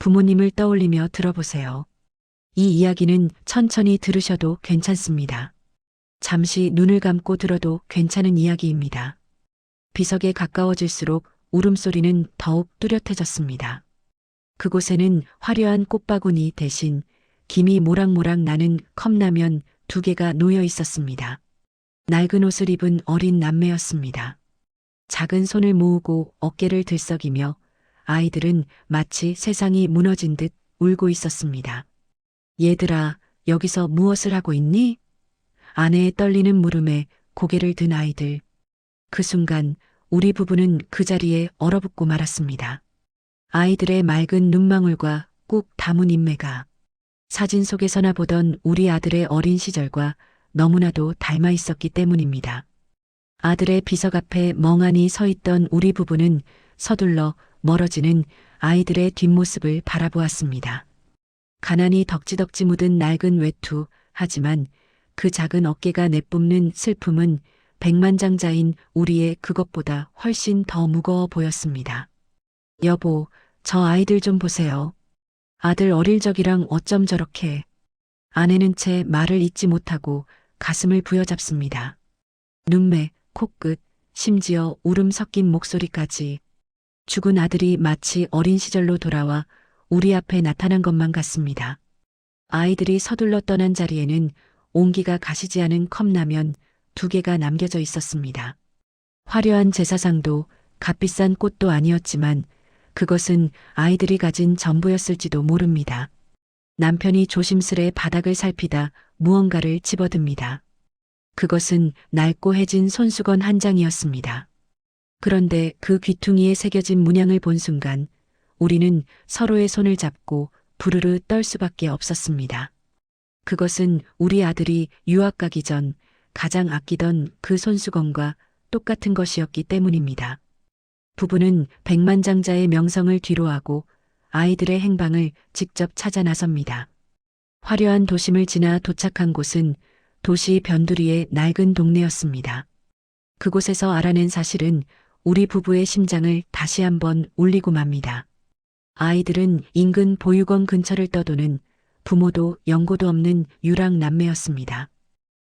부모님을 떠올리며 들어보세요. 이 이야기는 천천히 들으셔도 괜찮습니다. 잠시 눈을 감고 들어도 괜찮은 이야기입니다. 비석에 가까워질수록 울음소리는 더욱 뚜렷해졌습니다. 그곳에는 화려한 꽃바구니 대신 김이 모락모락 나는 컵라면 2개가 놓여 있었습니다. 낡은 옷을 입은 어린 남매였습니다. 작은 손을 모으고 어깨를 들썩이며 아이들은 마치 세상이 무너진 듯 울고 있었습니다. 얘들아, 여기서 무엇을 하고 있니? 아내의 떨리는 물음에 고개를 든 아이들. 그 순간 우리 부부는 그 자리에 얼어붙고 말았습니다. 아이들의 맑은 눈망울과 꾹 담은 인매가 사진 속에서나 보던 우리 아들의 어린 시절과 너무나도 닮아 있었기 때문입니다. 아들의 비석 앞에 멍하니 서 있던 우리 부부는 서둘러 멀어지는 아이들의 뒷모습을 바라보았습니다. 가난이 덕지덕지 묻은 낡은 외투, 하지만 그 작은 어깨가 내뿜는 슬픔은 백만장자인 우리의 그것보다 훨씬 더 무거워 보였습니다. 여보, 저 아이들 좀 보세요. 아들 어릴 적이랑 어쩜 저렇게. 아내는 채 말을 잇지 못하고 가슴을 부여잡습니다. 눈매, 코끝, 심지어 울음 섞인 목소리까지. 죽은 아들이 마치 어린 시절로 돌아와 우리 앞에 나타난 것만 같습니다. 아이들이 서둘러 떠난 자리에는 온기가 가시지 않은 컵라면 2개가 남겨져 있었습니다. 화려한 제사상도 값비싼 꽃도 아니었지만 그것은 아이들이 가진 전부였을지도 모릅니다. 남편이 조심스레 바닥을 살피다 무언가를 집어듭니다. 그것은 낡고 해진 손수건 한 장이었습니다. 그런데 그 귀퉁이에 새겨진 문양을 본 순간 우리는 서로의 손을 잡고 부르르 떨 수밖에 없었습니다. 그것은 우리 아들이 유학 가기 전 가장 아끼던 그 손수건과 똑같은 것이었기 때문입니다. 부부는 백만장자의 명성을 뒤로하고 아이들의 행방을 직접 찾아 나섭니다. 화려한 도심을 지나 도착한 곳은 도시 변두리의 낡은 동네였습니다. 그곳에서 알아낸 사실은 우리 부부의 심장을 다시 한번 울리고 맙니다. 아이들은 인근 보육원 근처를 떠도는 부모도 연고도 없는 유랑 남매였습니다.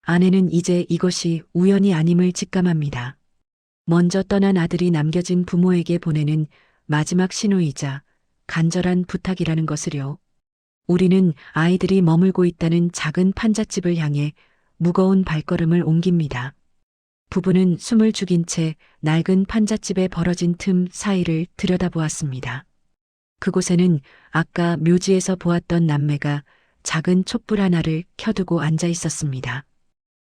아내는 이제 이것이 우연이 아님을 직감합니다. 먼저 떠난 아들이 남겨진 부모에게 보내는 마지막 신호이자 간절한 부탁이라는 것을요. 우리는 아이들이 머물고 있다는 작은 판잣집을 향해 무거운 발걸음을 옮깁니다. 부부는 숨을 죽인 채 낡은 판잣집에 벌어진 틈 사이를 들여다보았습니다. 그곳에는 아까 묘지에서 보았던 남매가 작은 촛불 하나를 켜두고 앉아 있었습니다.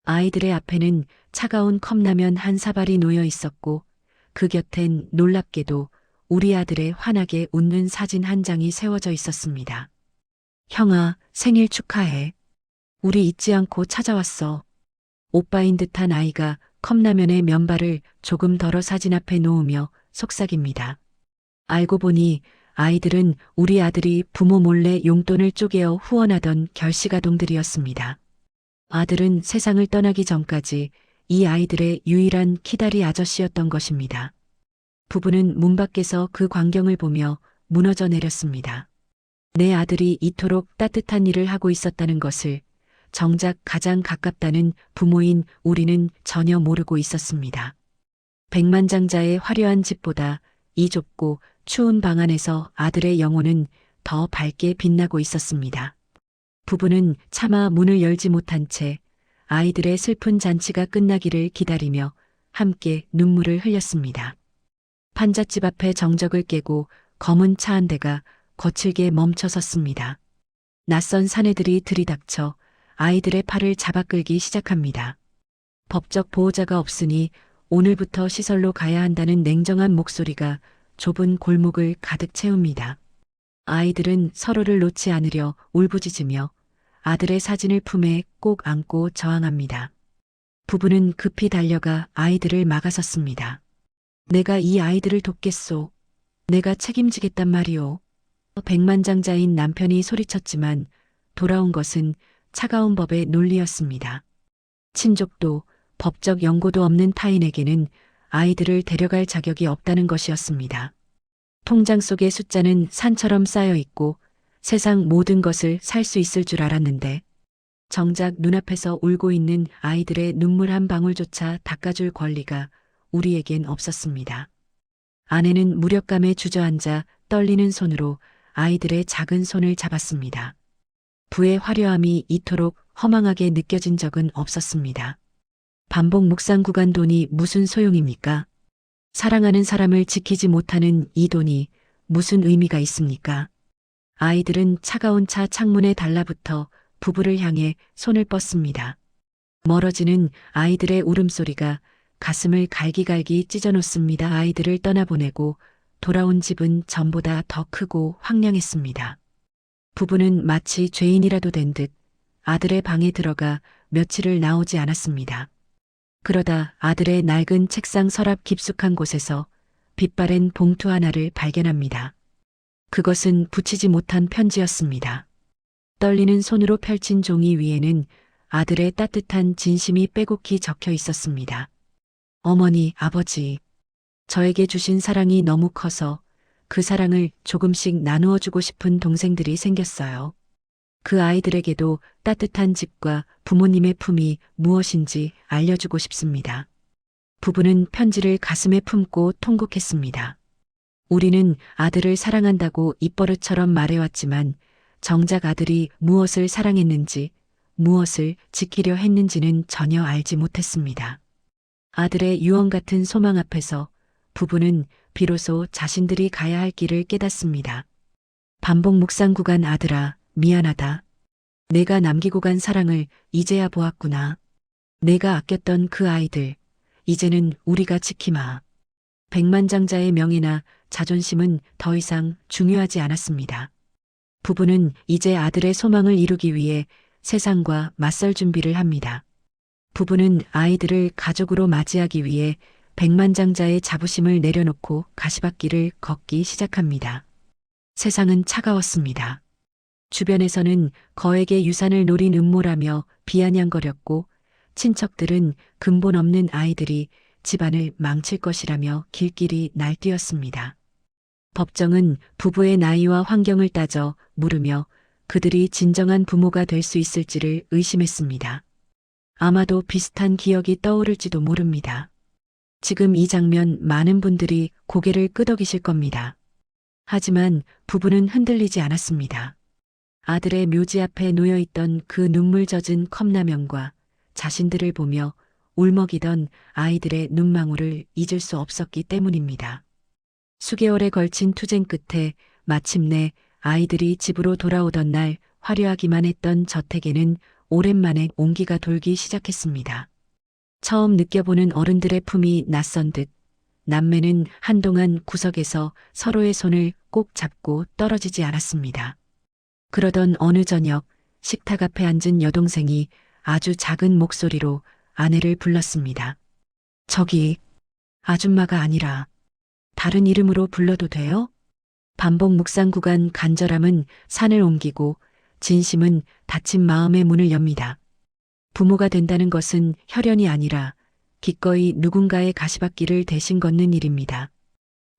아이들의 앞에는 차가운 컵라면 한 사발이 놓여 있었고 그 곁엔 놀랍게도 우리 아들의 환하게 웃는 사진 한 장이 세워져 있었습니다. 형아, 생일 축하해. 우리 잊지 않고 찾아왔어. 오빠인 듯한 아이가 컵라면의 면발을 조금 덜어 사진 앞에 놓으며 속삭입니다. 알고 보니 아이들은 우리 아들이 부모 몰래 용돈을 쪼개어 후원하던 결식아동들이었습니다. 아들은 세상을 떠나기 전까지 이 아이들의 유일한 키다리 아저씨였던 것입니다. 부부는 문 밖에서 그 광경을 보며 무너져 내렸습니다. 내 아들이 이토록 따뜻한 일을 하고 있었다는 것을 정작 가장 가깝다는 부모인 우리는 전혀 모르고 있었습니다. 백만장자의 화려한 집보다 이 좁고 추운 방 안에서 아들의 영혼은 더 밝게 빛나고 있었습니다. 부부는 차마 문을 열지 못한 채 아이들의 슬픈 잔치가 끝나기를 기다리며 함께 눈물을 흘렸습니다. 판잣집 앞에 정적을 깨고 검은 차 한 대가 거칠게 멈춰 섰습니다. 낯선 사내들이 들이닥쳐 아이들의 팔을 잡아 끌기 시작합니다. 법적 보호자가 없으니 오늘부터 시설로 가야 한다는 냉정한 목소리가 좁은 골목을 가득 채웁니다. 아이들은 서로를 놓지 않으려 울부짖으며 아들의 사진을 품에 꼭 안고 저항합니다. 부부는 급히 달려가 아이들을 막아섰습니다. 내가 이 아이들을 돕겠소. 내가 책임지겠단 말이오. 백만장자인 남편이 소리쳤지만 돌아온 것은 차가운 법의 논리였습니다. 친족도 법적 연고도 없는 타인에게는 아이들을 데려갈 자격이 없다는 것이었습니다. 통장 속의 숫자는 산처럼 쌓여 있고 세상 모든 것을 살 수 있을 줄 알았는데 정작 눈앞에서 울고 있는 아이들의 눈물 한 방울조차 닦아줄 권리가 우리에겐 없었습니다. 아내는 무력감에 주저앉아 떨리는 손으로 아이들의 작은 손을 잡았습니다. 부의 화려함이 이토록 허망하게 느껴진 적은 없었습니다. 반복 묵상 구간 돈이 무슨 소용입니까? 사랑하는 사람을 지키지 못하는 이 돈이 무슨 의미가 있습니까? 아이들은 차가운 차 창문에 달라붙어 부부를 향해 손을 뻗습니다. 멀어지는 아이들의 울음소리가 가슴을 갈기갈기 찢어놓습니다. 아이들을 떠나보내고 돌아온 집은 전보다 더 크고 황량했습니다. 부부는 마치 죄인이라도 된 듯 아들의 방에 들어가 며칠을 나오지 않았습니다. 그러다 아들의 낡은 책상 서랍 깊숙한 곳에서 빛바랜 봉투 하나를 발견합니다. 그것은 붙이지 못한 편지였습니다. 떨리는 손으로 펼친 종이 위에는 아들의 따뜻한 진심이 빼곡히 적혀 있었습니다. 어머니, 아버지, 저에게 주신 사랑이 너무 커서 그 사랑을 조금씩 나누어 주고 싶은 동생들이 생겼어요. 그 아이들에게도 따뜻한 집과 부모님의 품이 무엇인지 알려주고 싶습니다. 부부는 편지를 가슴에 품고 통곡했습니다. 우리는 아들을 사랑한다고 입버릇처럼 말해왔지만 정작 아들이 무엇을 사랑했는지, 무엇을 지키려 했는지는 전혀 알지 못했습니다. 아들의 유언 같은 소망 앞에서 부부는 비로소 자신들이 가야 할 길을 깨닫습니다. 반복 묵상 구간 아들아, 미안하다. 내가 남기고 간 사랑을 이제야 보았구나. 내가 아꼈던 그 아이들, 이제는 우리가 지키마. 백만장자의 명예나 자존심은 더 이상 중요하지 않았습니다. 부부는 이제 아들의 소망을 이루기 위해 세상과 맞설 준비를 합니다. 부부는 아이들을 가족으로 맞이하기 위해 백만장자의 자부심을 내려놓고 가시밭길을 걷기 시작합니다. 세상은 차가웠습니다. 주변에서는 거액의 유산을 노린 음모라며 비아냥거렸고 친척들은 근본 없는 아이들이 집안을 망칠 것이라며 길길이 날뛰었습니다. 법정은 부부의 나이와 환경을 따져 물으며 그들이 진정한 부모가 될 수 있을지를 의심했습니다. 아마도 비슷한 기억이 떠오를지도 모릅니다. 지금 이 장면 많은 분들이 고개를 끄덕이실 겁니다. 하지만 부부는 흔들리지 않았습니다. 아들의 묘지 앞에 놓여있던 그 눈물 젖은 컵라면과 자신들을 보며 울먹이던 아이들의 눈망울을 잊을 수 없었기 때문입니다. 수개월에 걸친 투쟁 끝에 마침내 아이들이 집으로 돌아오던 날 화려하기만 했던 저택에는 오랜만에 온기가 돌기 시작했습니다. 처음 느껴보는 어른들의 품이 낯선 듯 남매는 한동안 구석에서 서로의 손을 꼭 잡고 떨어지지 않았습니다. 그러던 어느 저녁 식탁 앞에 앉은 여동생이 아주 작은 목소리로 아내를 불렀습니다. 저기, 아줌마가 아니라 다른 이름으로 불러도 돼요? 반복 묵상 구간 간절함은 산을 옮기고 진심은 닫힌 마음의 문을 엽니다. 부모가 된다는 것은 혈연이 아니라 기꺼이 누군가의 가시밭길을 대신 걷는 일입니다.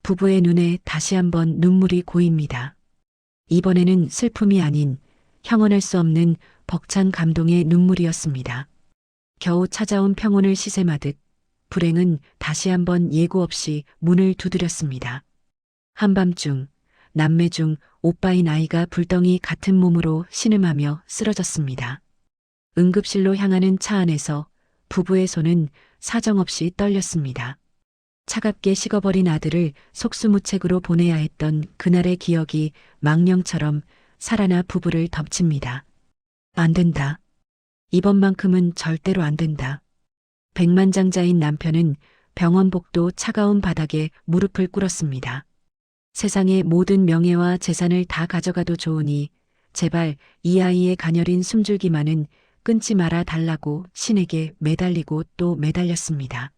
부부의 눈에 다시 한번 눈물이 고입니다. 이번에는 슬픔이 아닌 형언할 수 없는 벅찬 감동의 눈물이었습니다. 겨우 찾아온 평온을 시샘하듯 불행은 다시 한번 예고 없이 문을 두드렸습니다. 한밤중 남매 중 오빠인 아이가 불덩이 같은 몸으로 신음하며 쓰러졌습니다. 응급실로 향하는 차 안에서 부부의 손은 사정없이 떨렸습니다. 차갑게 식어버린 아들을 속수무책으로 보내야 했던 그날의 기억이 망령처럼 살아나 부부를 덮칩니다. 안 된다. 이번만큼은 절대로 안 된다. 백만장자인 남편은 병원복도 차가운 바닥에 무릎을 꿇었습니다. 세상의 모든 명예와 재산을 다 가져가도 좋으니 제발 이 아이의 가녀린 숨줄기만은 끊지 말아 달라고 신에게 매달리고 또 매달렸습니다.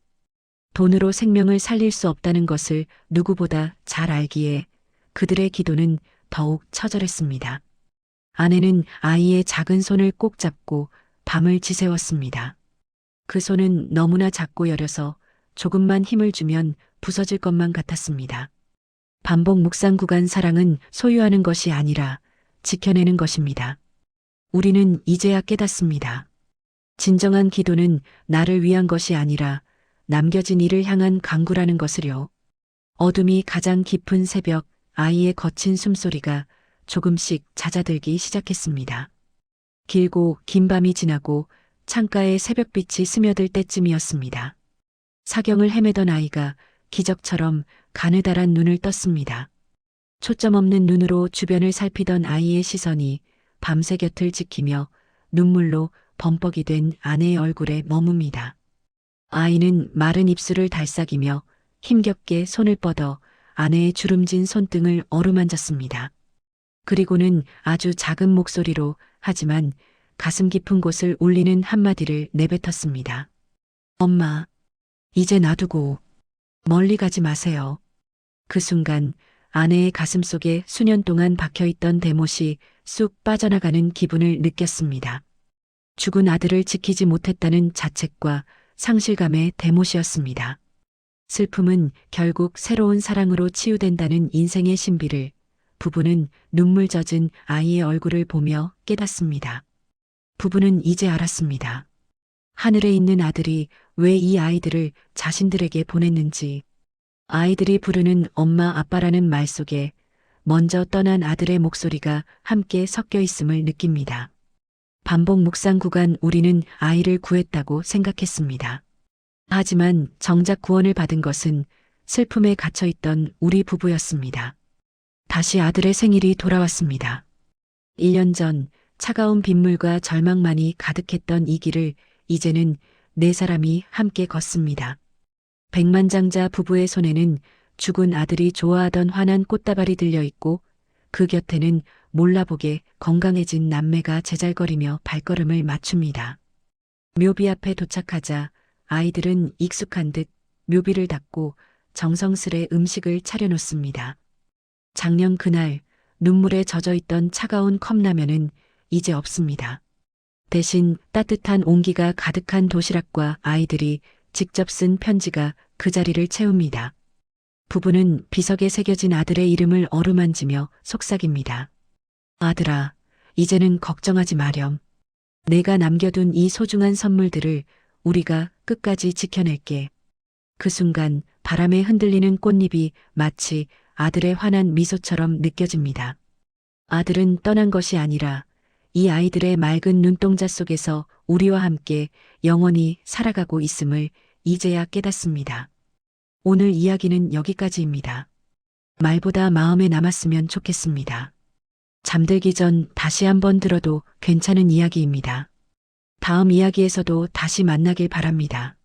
돈으로 생명을 살릴 수 없다는 것을 누구보다 잘 알기에 그들의 기도는 더욱 처절했습니다. 아내는 아이의 작은 손을 꼭 잡고 밤을 지새웠습니다. 그 손은 너무나 작고 여려서 조금만 힘을 주면 부서질 것만 같았습니다. 반복 묵상 구간 사랑은 소유하는 것이 아니라 지켜내는 것입니다. 우리는 이제야 깨닫습니다. 진정한 기도는 나를 위한 것이 아니라 남겨진 이를 향한 간구라는 것을요. 어둠이 가장 깊은 새벽, 아이의 거친 숨소리가 조금씩 잦아들기 시작했습니다. 길고 긴 밤이 지나고 창가에 새벽빛이 스며들 때쯤이었습니다. 사경을 헤매던 아이가 기적처럼 가느다란 눈을 떴습니다. 초점 없는 눈으로 주변을 살피던 아이의 시선이 밤새 곁을 지키며 눈물로 범벅이 된 아내의 얼굴에 머뭅니다. 아이는 마른 입술을 달싹이며 힘겹게 손을 뻗어 아내의 주름진 손등을 어루만졌습니다. 그리고는 아주 작은 목소리로 하지만 가슴 깊은 곳을 울리는 한마디를 내뱉었습니다. 엄마, 이제 놔두고 멀리 가지 마세요. 그 순간 아내의 가슴 속에 수년 동안 박혀있던 대못이 쑥 빠져나가는 기분을 느꼈습니다. 죽은 아들을 지키지 못했다는 자책과 상실감의 대못이었습니다. 슬픔은 결국 새로운 사랑으로 치유된다는 인생의 신비를 부부는 눈물 젖은 아이의 얼굴을 보며 깨닫습니다. 부부는 이제 알았습니다. 하늘에 있는 아들이 왜 이 아이들을 자신들에게 보냈는지, 아이들이 부르는 엄마 아빠라는 말 속에 먼저 떠난 아들의 목소리가 함께 섞여 있음을 느낍니다. 반복 묵상 구간 우리는 아이를 구했다고 생각했습니다. 하지만 정작 구원을 받은 것은 슬픔에 갇혀있던 우리 부부였습니다. 다시 아들의 생일이 돌아왔습니다. 1년 전 차가운 빗물과 절망만이 가득했던 이 길을 이제는 네 사람이 함께 걷습니다. 백만장자 부부의 손에는 죽은 아들이 좋아하던 환한 꽃다발이 들려있고 그 곁에는 몰라보게 건강해진 남매가 제잘거리며 발걸음을 맞춥니다. 묘비 앞에 도착하자 아이들은 익숙한 듯 묘비를 닫고 정성스레 음식을 차려놓습니다. 작년 그날 눈물에 젖어있던 차가운 컵라면은 이제 없습니다. 대신 따뜻한 온기가 가득한 도시락과 아이들이 직접 쓴 편지가 그 자리를 채웁니다. 부부는 비석에 새겨진 아들의 이름을 어루만지며 속삭입니다. 아들아, 이제는 걱정하지 마렴. 내가 남겨둔 이 소중한 선물들을 우리가 끝까지 지켜낼게. 그 순간 바람에 흔들리는 꽃잎이 마치 아들의 환한 미소처럼 느껴집니다. 아들은 떠난 것이 아니라 이 아이들의 맑은 눈동자 속에서 우리와 함께 영원히 살아가고 있음을 이제야 깨닫습니다. 오늘 이야기는 여기까지입니다. 말보다 마음에 남았으면 좋겠습니다. 잠들기 전 다시 한번 들어도 괜찮은 이야기입니다. 다음 이야기에서도 다시 만나길 바랍니다.